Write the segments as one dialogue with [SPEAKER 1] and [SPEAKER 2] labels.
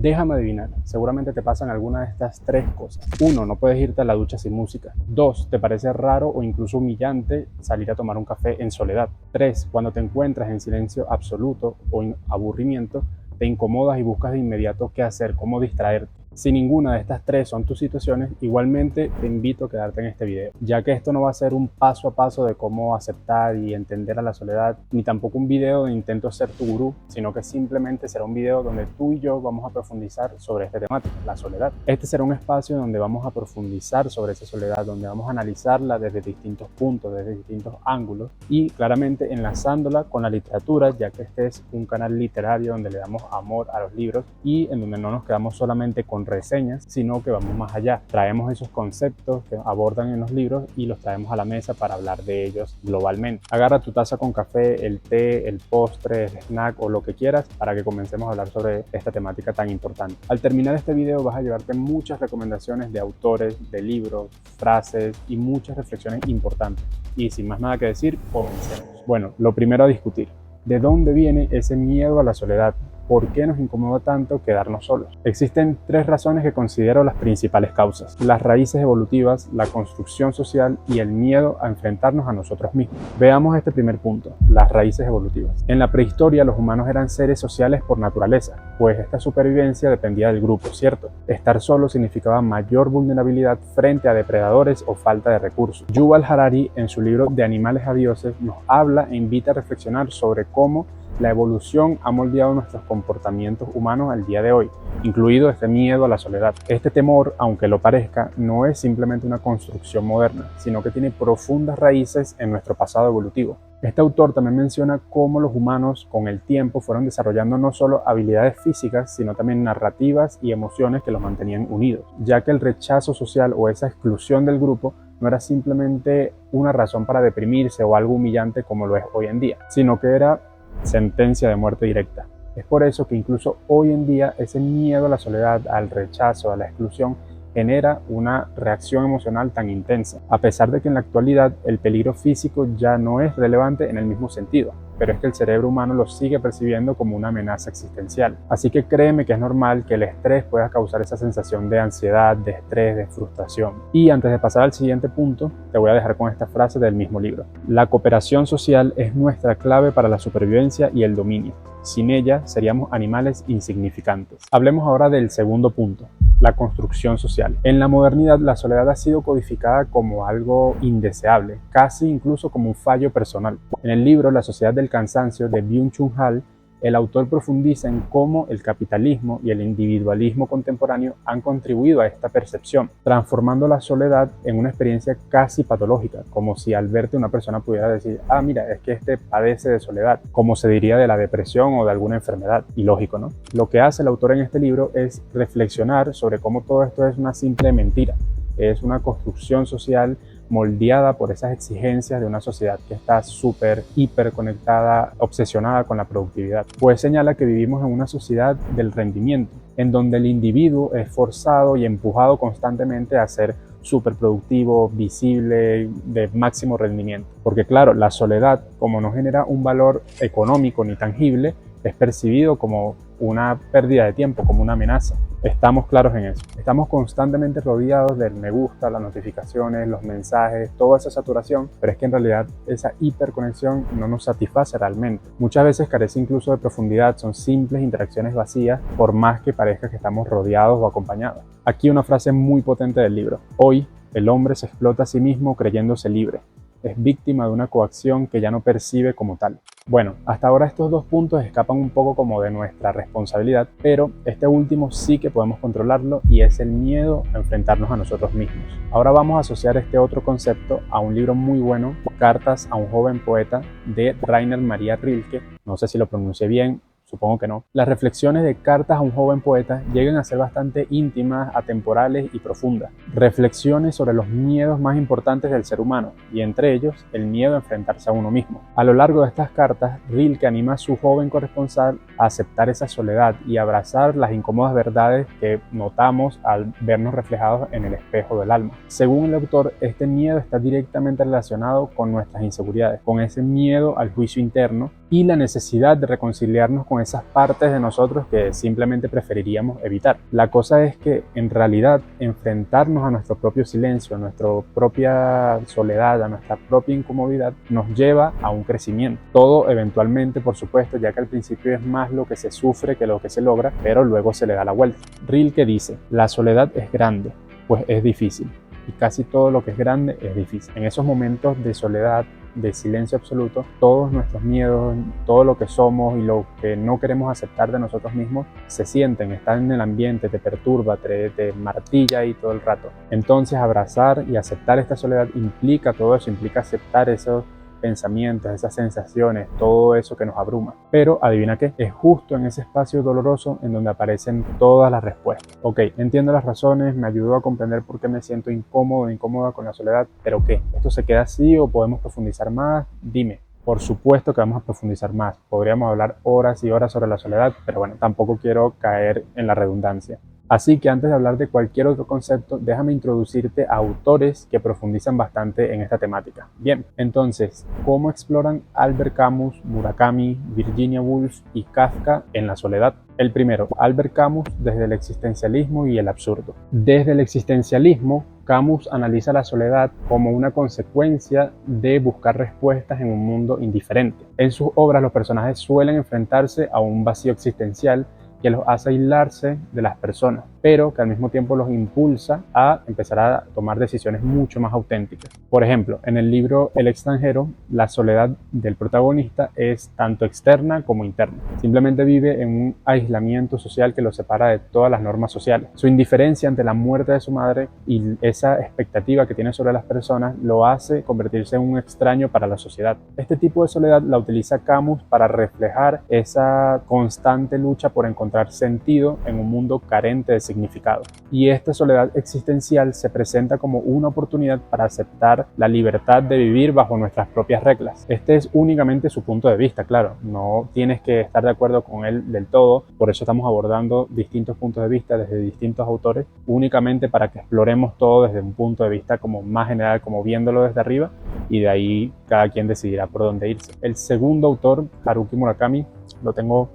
[SPEAKER 1] Déjame adivinar, seguramente te pasan alguna de estas tres cosas. 1. No puedes irte a la ducha sin música. 2. Te parece raro o incluso humillante salir a tomar un café en soledad. 3. Cuando te encuentras en silencio absoluto o en aburrimiento, te incomodas y buscas de inmediato qué hacer, cómo distraerte. Si ninguna de estas tres son tus situaciones, igualmente te invito a quedarte en este video, ya que esto no va a ser un paso a paso de cómo aceptar y entender a la soledad, ni tampoco un video de intento ser tu gurú, sino que simplemente será un video donde tú y yo vamos a profundizar sobre esta temática, la soledad. Este será un espacio donde vamos a profundizar sobre esa soledad, donde vamos a analizarla desde distintos puntos, desde distintos ángulos y claramente enlazándola con la literatura, ya que este es un canal literario donde le damos amor a los libros y en donde no nos quedamos solamente con reseñas, sino que vamos más allá. Traemos esos conceptos que abordan en los libros y los traemos a la mesa para hablar de ellos globalmente. Agarra tu taza con café, el té, el postre, el snack o lo que quieras para que comencemos a hablar sobre esta temática tan importante. Al terminar este video vas a llevarte muchas recomendaciones de autores, de libros, frases y muchas reflexiones importantes. Y sin más nada que decir, comencemos. Bueno, lo primero a discutir. ¿De dónde viene ese miedo a la soledad? ¿Por qué nos incomoda tanto quedarnos solos? Existen tres razones que considero las principales causas: las raíces evolutivas, la construcción social y el miedo a enfrentarnos a nosotros mismos. Veamos este primer punto, las raíces evolutivas. En la prehistoria los humanos eran seres sociales por naturaleza, pues esta supervivencia dependía del grupo, ¿cierto? Estar solo significaba mayor vulnerabilidad frente a depredadores o falta de recursos. Yuval Harari, en su libro De animales a dioses, nos habla e invita a reflexionar sobre cómo la evolución ha moldeado nuestros comportamientos humanos al día de hoy, incluido este miedo a la soledad. Este temor, aunque lo parezca, no es simplemente una construcción moderna, sino que tiene profundas raíces en nuestro pasado evolutivo. Este autor también menciona cómo los humanos con el tiempo fueron desarrollando no solo habilidades físicas, sino también narrativas y emociones que los mantenían unidos, ya que el rechazo social o esa exclusión del grupo no era simplemente una razón para deprimirse o algo humillante como lo es hoy en día, sino que era sentencia de muerte directa. Es por eso que incluso hoy en día ese miedo a la soledad, al rechazo, a la exclusión, genera una reacción emocional tan intensa, a pesar de que en la actualidad el peligro físico ya no es relevante en el mismo sentido, pero es que el cerebro humano lo sigue percibiendo como una amenaza existencial. Así que créeme que es normal que el estrés pueda causar esa sensación de ansiedad, de estrés, de frustración. Y antes de pasar al siguiente punto, te voy a dejar con esta frase del mismo libro. La cooperación social es nuestra clave para la supervivencia y el dominio. Sin ella seríamos animales insignificantes. Hablemos ahora del segundo punto, la construcción social. En la modernidad, la soledad ha sido codificada como algo indeseable, casi incluso como un fallo personal. En el libro La sociedad del cansancio de Byung-Chul Han, el autor profundiza en cómo el capitalismo y el individualismo contemporáneo han contribuido a esta percepción, transformando la soledad en una experiencia casi patológica, como si al verte una persona pudiera decir: ah, mira, es que este padece de soledad, como se diría de la depresión o de alguna enfermedad. Ilógico, ¿no? Lo que hace el autor en este libro es reflexionar sobre cómo todo esto es una simple mentira, es una construcción social moldeada por esas exigencias de una sociedad que está súper, hiper conectada, obsesionada con la productividad. Pues señala que vivimos en una sociedad del rendimiento, en donde el individuo es forzado y empujado constantemente a ser súper productivo, visible, de máximo rendimiento. Porque claro, la soledad, como no genera un valor económico ni tangible, es percibido como una pérdida de tiempo, como una amenaza. Estamos claros en eso. Estamos constantemente rodeados del me gusta, las notificaciones, los mensajes, toda esa saturación, pero es que en realidad esa hiperconexión no nos satisface realmente. Muchas veces carece incluso de profundidad, son simples interacciones vacías, por más que parezca que estamos rodeados o acompañados. Aquí una frase muy potente del libro. Hoy, el hombre se explota a sí mismo creyéndose libre. Es víctima de una coacción que ya no percibe como tal. Bueno, hasta ahora estos dos puntos escapan un poco como de nuestra responsabilidad, pero este último sí que podemos controlarlo y es el miedo a enfrentarnos a nosotros mismos. Ahora vamos a asociar este otro concepto a un libro muy bueno, Cartas a un joven poeta, de Rainer Maria Rilke. No sé si lo pronuncié bien, supongo que no. Las reflexiones de Cartas a un joven poeta llegan a ser bastante íntimas, atemporales y profundas. Reflexiones sobre los miedos más importantes del ser humano, y entre ellos el miedo a enfrentarse a uno mismo. A lo largo de estas cartas, Rilke anima a su joven corresponsal a aceptar esa soledad y abrazar las incómodas verdades que notamos al vernos reflejados en el espejo del alma. Según el autor, este miedo está directamente relacionado con nuestras inseguridades, con ese miedo al juicio interno y la necesidad de reconciliarnos con con esas partes de nosotros que simplemente preferiríamos evitar. La cosa es que en realidad enfrentarnos a nuestro propio silencio, a nuestra propia soledad, a nuestra propia incomodidad, nos lleva a un crecimiento. Todo eventualmente, por supuesto, ya que al principio es más lo que se sufre que lo que se logra, pero luego se le da la vuelta. Rilke dice: la soledad es grande, pues es difícil. Y casi todo lo que es grande es difícil. En esos momentos de soledad, de silencio absoluto, todos nuestros miedos, todo lo que somos y lo que no queremos aceptar de nosotros mismos se sienten, están en el ambiente, te perturba, te martilla ahí todo el rato. Entonces abrazar y aceptar esta soledad implica todo eso, implica aceptar esos pensamientos, esas sensaciones, todo eso que nos abruma. Pero adivina qué, es justo en ese espacio doloroso en donde aparecen todas las respuestas. Ok, entiendo las razones, me ayudó a comprender por qué me siento incómodo o incómoda con la soledad, pero ¿qué? ¿Esto se queda así o podemos profundizar más? Dime. Por supuesto que vamos a profundizar más. Podríamos hablar horas y horas sobre la soledad, pero bueno, tampoco quiero caer en la redundancia. Así que antes de hablar de cualquier otro concepto, déjame introducirte a autores que profundizan bastante en esta temática. Bien, entonces, ¿cómo exploran Albert Camus, Murakami, Virginia Woolf y Kafka en la soledad? El primero, Albert Camus, desde el existencialismo y el absurdo. Desde el existencialismo, Camus analiza la soledad como una consecuencia de buscar respuestas en un mundo indiferente. En sus obras, los personajes suelen enfrentarse a un vacío existencial que los hace aislarse de las personas, pero que al mismo tiempo los impulsa a empezar a tomar decisiones mucho más auténticas. Por ejemplo, en el libro El extranjero, la soledad del protagonista es tanto externa como interna. Simplemente vive en un aislamiento social que lo separa de todas las normas sociales. Su indiferencia ante la muerte de su madre y esa expectativa que tiene sobre las personas lo hace convertirse en un extraño para la sociedad. Este tipo de soledad la utiliza Camus para reflejar esa constante lucha por encontrar sentido en un mundo carente de significado. Y esta soledad existencial se presenta como una oportunidad para aceptar la libertad de vivir bajo nuestras propias reglas. Este es únicamente su punto de vista, claro, no tienes que estar de acuerdo con él del todo, por eso estamos abordando distintos puntos de vista desde distintos autores, únicamente para que exploremos todo desde un punto de vista como más general, como viéndolo desde arriba, y de ahí cada quien decidirá por dónde irse. El segundo autor, Haruki Murakami, lo tengo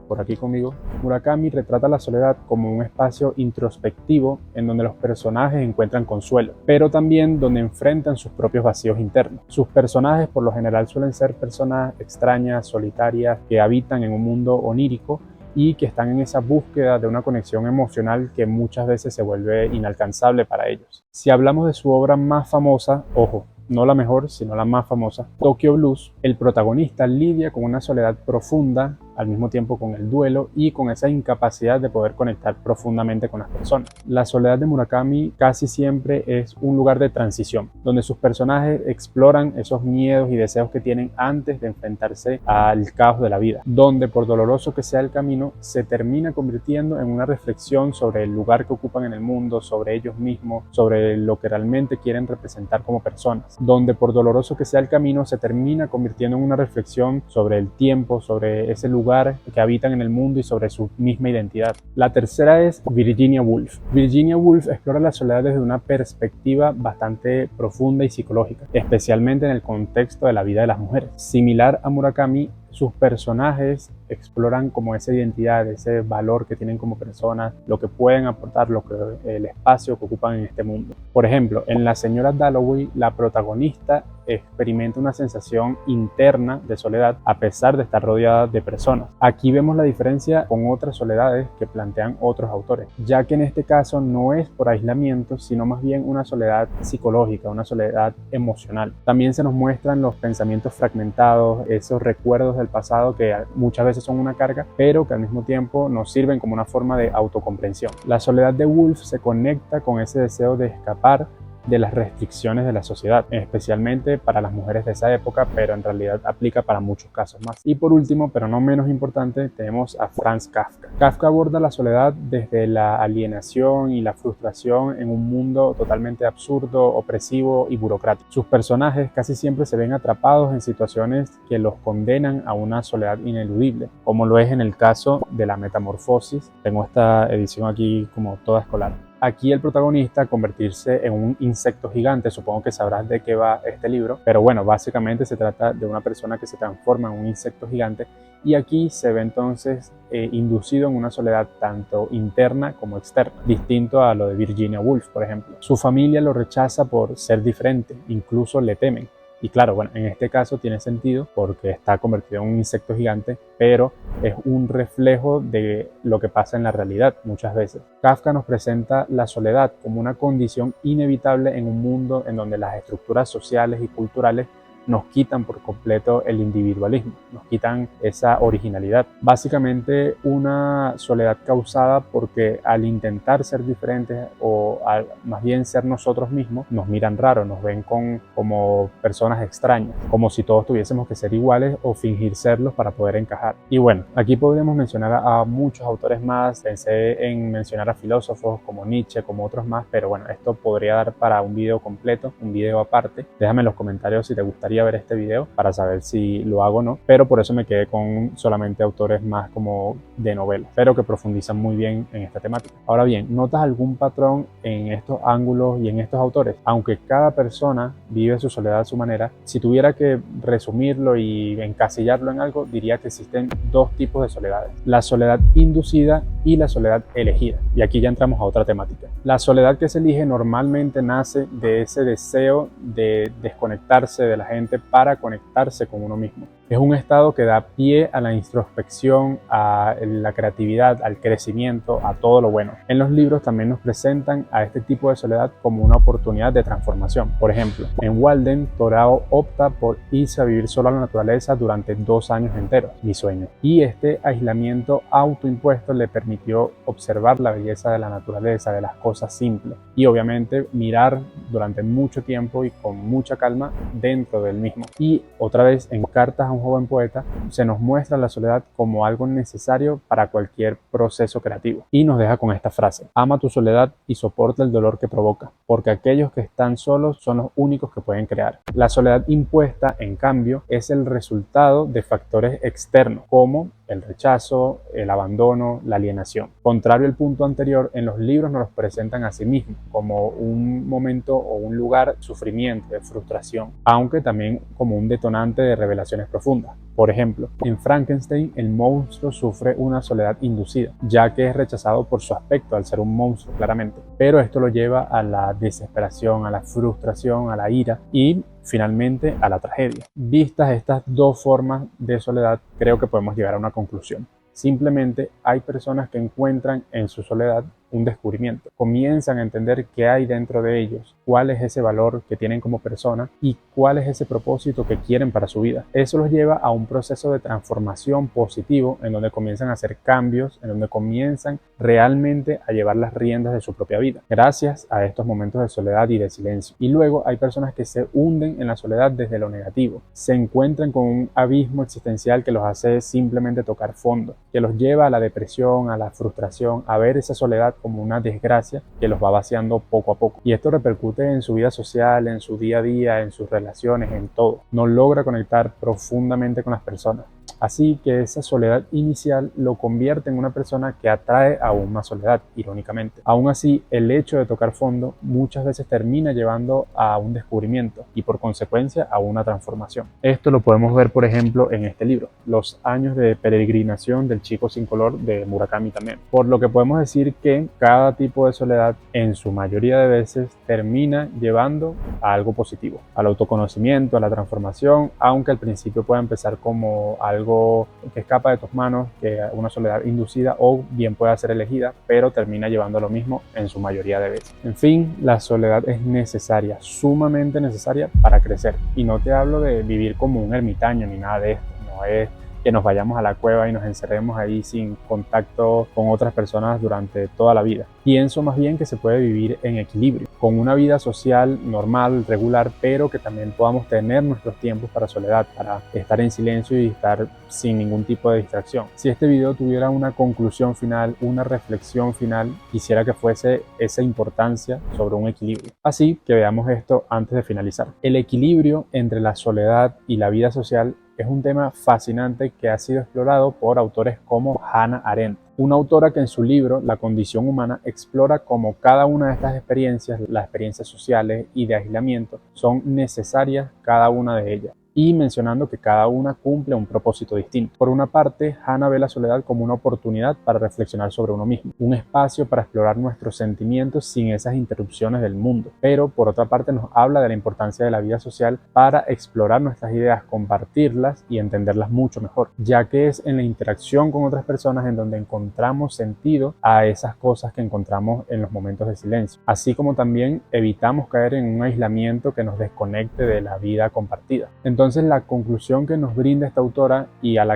[SPEAKER 1] por aquí conmigo. Murakami retrata la soledad como un espacio introspectivo en donde los personajes encuentran consuelo, pero también donde enfrentan sus propios vacíos internos. Sus personajes por lo general suelen ser personas extrañas, solitarias, que habitan en un mundo onírico y que están en esa búsqueda de una conexión emocional que muchas veces se vuelve inalcanzable para ellos. Si hablamos de su obra más famosa, ojo, no la mejor, sino la más famosa, Tokyo Blues, el protagonista lidia con una soledad profunda, al mismo tiempo con el duelo y con esa incapacidad de poder conectar profundamente con las personas. La soledad de Murakami casi siempre es un lugar de transición, donde sus personajes exploran esos miedos y deseos que tienen antes de enfrentarse al caos de la vida, donde por doloroso que sea el camino, se termina convirtiendo en una reflexión sobre el lugar que ocupan en el mundo, sobre ellos mismos, sobre lo que realmente quieren representar como personas, donde por doloroso que sea el camino, se termina convirtiendo en una reflexión sobre el tiempo, sobre ese lugar que habitan en el mundo y sobre su misma identidad. La tercera es Virginia Woolf. Virginia Woolf explora la soledad desde una perspectiva bastante profunda y psicológica, especialmente en el contexto de la vida de las mujeres. Similar a Murakami, sus personajes exploran como esa identidad, ese valor que tienen como personas, lo que pueden aportar, el espacio que ocupan en este mundo. Por ejemplo, en La señora Dalloway, la protagonista experimenta una sensación interna de soledad a pesar de estar rodeada de personas. Aquí vemos la diferencia con otras soledades que plantean otros autores, ya que en este caso no es por aislamiento, sino más bien una soledad psicológica, una soledad emocional. También se nos muestran los pensamientos fragmentados, esos recuerdos del pasado que muchas veces son una carga, pero que al mismo tiempo nos sirven como una forma de autocomprensión. La soledad de Woolf se conecta con ese deseo de escapar de las restricciones de la sociedad, especialmente para las mujeres de esa época, pero en realidad aplica para muchos casos más. Y por último, pero no menos importante, tenemos a Franz Kafka. Kafka aborda la soledad desde la alienación y la frustración en un mundo totalmente absurdo, opresivo y burocrático. Sus personajes casi siempre se ven atrapados en situaciones que los condenan a una soledad ineludible, como lo es en el caso de La Metamorfosis. Tengo esta edición aquí como toda escolar. Aquí el protagonista convertirse en un insecto gigante, supongo que sabrás de qué va este libro, pero bueno, básicamente se trata de una persona que se transforma en un insecto gigante y aquí se ve entonces inducido en una soledad tanto interna como externa, distinto a lo de Virginia Woolf, por ejemplo. Su familia lo rechaza por ser diferente, incluso le temen. Y claro, bueno, en este caso tiene sentido porque está convertido en un insecto gigante, pero es un reflejo de lo que pasa en la realidad muchas veces. Kafka nos presenta la soledad como una condición inevitable en un mundo en donde las estructuras sociales y culturales nos quitan por completo el individualismo, nos quitan esa originalidad. Básicamente una soledad causada porque al intentar ser diferentes o más bien ser nosotros mismos, nos miran raro, nos ven como personas extrañas, como si todos tuviésemos que ser iguales o fingir serlos para poder encajar. Y bueno, aquí podríamos mencionar a muchos autores más, pensé en mencionar a filósofos como Nietzsche, como otros más, pero bueno, esto podría dar para un video completo, un video aparte. Déjame en los comentarios si te gustaría ver este video para saber si lo hago o no, pero por eso me quedé con solamente autores más como de novelas, pero que profundizan muy bien en esta temática. Ahora bien, ¿notas algún patrón en estos ángulos y en estos autores? Aunque cada persona vive su soledad a su manera, si tuviera que resumirlo y encasillarlo en algo, diría que existen dos tipos de soledades: la soledad inducida y la soledad elegida. Y aquí ya entramos a otra temática. La soledad que se elige normalmente nace de ese deseo de desconectarse de la gente para conectarse con uno mismo. Es un estado que da pie a la introspección, a la creatividad, al crecimiento, a todo lo bueno. En los libros también nos presentan a este tipo de soledad como una oportunidad de transformación. Por ejemplo, en Walden, Torao opta por irse a vivir solo a la naturaleza durante 2 años enteros, mi sueño. Y este aislamiento autoimpuesto le permitió observar la belleza de la naturaleza, de las cosas simples, y obviamente mirar durante mucho tiempo y con mucha calma dentro del mismo. Y otra vez, en Cartas a un joven poeta, se nos muestra la soledad como algo necesario para cualquier proceso creativo. Y nos deja con esta frase: ama tu soledad y soporta el dolor que provoca, porque aquellos que están solos son los únicos que pueden crear. La soledad impuesta, en cambio, es el resultado de factores externos, como el rechazo, el abandono, la alienación. Contrario al punto anterior, en los libros nos los presentan a sí mismos como un momento o un lugar de sufrimiento, de frustración, aunque también como un detonante de revelaciones profundas. Por ejemplo, en Frankenstein el monstruo sufre una soledad inducida, ya que es rechazado por su aspecto al ser un monstruo claramente, pero esto lo lleva a la desesperación, a la frustración, a la ira y finalmente a la tragedia. Vistas estas dos formas de soledad, creo que podemos llegar a una conclusión. Simplemente hay personas que encuentran en su soledad un descubrimiento, comienzan a entender qué hay dentro de ellos, cuál es ese valor que tienen como persona y cuál es ese propósito que quieren para su vida. Eso los lleva a un proceso de transformación positivo en donde comienzan a hacer cambios, en donde comienzan realmente a llevar las riendas de su propia vida, gracias a estos momentos de soledad y de silencio. Y luego hay personas que se hunden en la soledad desde lo negativo, se encuentran con un abismo existencial que los hace simplemente tocar fondo, que los lleva a la depresión, a la frustración, a ver esa soledad como una desgracia que los va vaciando poco a poco. Y esto repercute en su vida social, en su día a día, en sus relaciones, en todo. No logra conectar profundamente con las personas. Así que esa soledad inicial lo convierte en una persona que atrae aún más soledad, irónicamente. Aún así, el hecho de tocar fondo muchas veces termina llevando a un descubrimiento y por consecuencia a una transformación. Esto lo podemos ver, por ejemplo, en este libro, Los años de peregrinación del chico sin color, de Murakami también. Por lo que podemos decir que cada tipo de soledad, en su mayoría de veces, termina llevando a algo positivo, al autoconocimiento, a la transformación, aunque al principio pueda empezar como algo que escapa de tus manos, que una soledad inducida, o bien pueda ser elegida, pero termina llevando a lo mismo en su mayoría de veces. En fin, la soledad es necesaria, sumamente necesaria para crecer. Y no te hablo de vivir como un ermitaño ni nada de esto, no es que nos vayamos a la cueva y nos encerremos ahí sin contacto con otras personas durante toda la vida. Pienso más bien que se puede vivir en equilibrio, con una vida social normal, regular, pero que también podamos tener nuestros tiempos para soledad, para estar en silencio y estar sin ningún tipo de distracción. Si este video tuviera una conclusión final, una reflexión final, quisiera que fuese esa importancia sobre un equilibrio. Así que veamos esto antes de finalizar. El equilibrio entre la soledad y la vida social es un tema fascinante que ha sido explorado por autores como Hannah Arendt, una autora que en su libro La condición humana explora cómo cada una de estas experiencias, las experiencias sociales y de aislamiento, son necesarias cada una de ellas. y mencionando que cada una cumple un propósito distinto. Por una parte, Hannah ve la soledad como una oportunidad para reflexionar sobre uno mismo, un espacio para explorar nuestros sentimientos sin esas interrupciones del mundo. Pero por otra parte nos habla de la importancia de la vida social para explorar nuestras ideas, compartirlas y entenderlas mucho mejor, ya que es en la interacción con otras personas en donde encontramos sentido a esas cosas que encontramos en los momentos de silencio, así como también evitamos caer en un aislamiento que nos desconecte de la vida compartida. Entonces la conclusión que nos brinda esta autora y con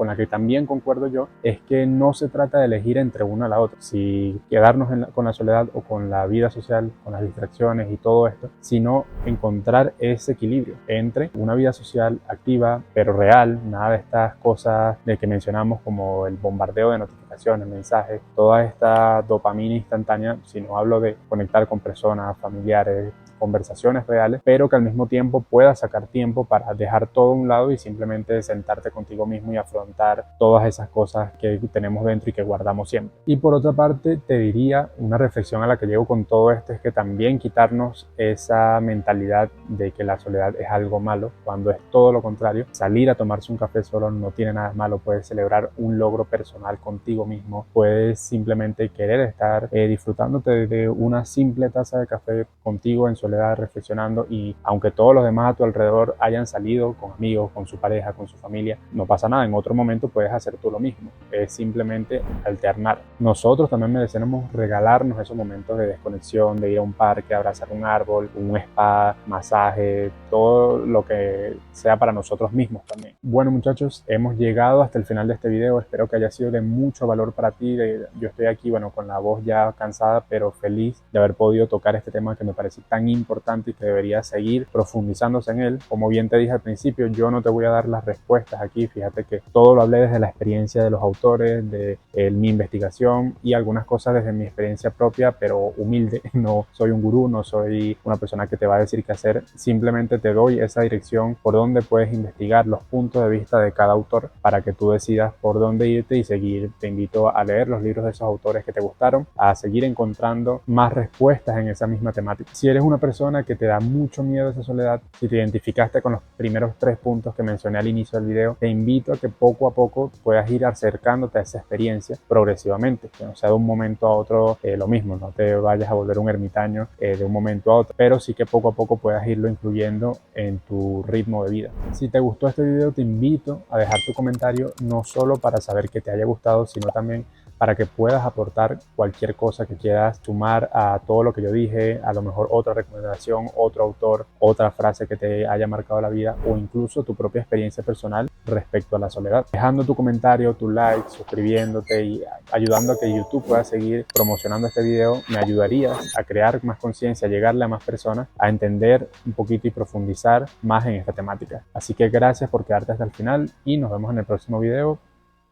[SPEAKER 1] la que también concuerdo yo es que no se trata de elegir entre una a la otra, si quedarnos con la soledad o con la vida social, con las distracciones y todo esto, sino encontrar ese equilibrio entre una vida social activa pero real, nada de estas cosas de que mencionamos como el bombardeo de notificaciones, mensajes, toda esta dopamina instantánea, sino hablo de conectar con personas, familiares, conversaciones reales, pero que al mismo tiempo puedas sacar tiempo para dejar todo a un lado y simplemente sentarte contigo mismo y afrontar todas esas cosas que tenemos dentro y que guardamos siempre. Y por otra parte, te diría, una reflexión a la que llego con todo esto es que también quitarnos esa mentalidad de que la soledad es algo malo, cuando es todo lo contrario. Salir a tomarse un café solo no tiene nada malo, puedes celebrar un logro personal contigo mismo, puedes simplemente querer estar disfrutándote de una simple taza de café contigo en soledad, reflexionando, y aunque todos los demás a tu alrededor hayan salido con amigos, con su pareja, con su familia, no pasa nada, en otro momento puedes hacer tú lo mismo, es simplemente alternar. Nosotros también merecemos regalarnos esos momentos de desconexión, de ir a un parque, abrazar un árbol, un spa, masaje, todo lo que sea para nosotros mismos también. Bueno muchachos, hemos llegado hasta el final de este video, espero que haya sido de mucho valor para ti. Yo estoy aquí, bueno, con la voz ya cansada, pero feliz de haber podido tocar este tema que me parece tan importante y que debería seguir profundizándose en él. Como bien te dije al principio, yo no te voy a dar las respuestas aquí, fíjate que todo lo hablé desde la experiencia de los autores, de mi investigación y algunas cosas desde mi experiencia propia, pero humilde. No soy un gurú, no soy una persona que te va a decir qué hacer, simplemente te doy esa dirección por donde puedes investigar los puntos de vista de cada autor para que tú decidas por dónde irte y seguir. Te invito a leer los libros de esos autores que te gustaron, a seguir encontrando más respuestas en esa misma temática. Si eres una persona que te da mucho miedo esa soledad, si te identificaste con los primeros 3 puntos que mencioné al inicio del video, te invito a que poco a poco puedas ir acercándote a esa experiencia progresivamente, que no sea de un momento a otro lo mismo, no te vayas a volver un ermitaño de un momento a otro, pero sí que poco a poco puedas irlo incluyendo en tu ritmo de vida. Si te gustó este video, te invito a dejar tu comentario, no solo para saber que te haya gustado, sino también para que puedas aportar cualquier cosa que quieras sumar a todo lo que yo dije, a lo mejor otra recomendación, otro autor, otra frase que te haya marcado la vida o incluso tu propia experiencia personal respecto a la soledad. Dejando tu comentario, tu like, suscribiéndote y ayudando a que YouTube pueda seguir promocionando este video, me ayudarías a crear más conciencia, a llegarle a más personas, a entender un poquito y profundizar más en esta temática. Así que gracias por quedarte hasta el final y nos vemos en el próximo video.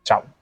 [SPEAKER 1] Chao.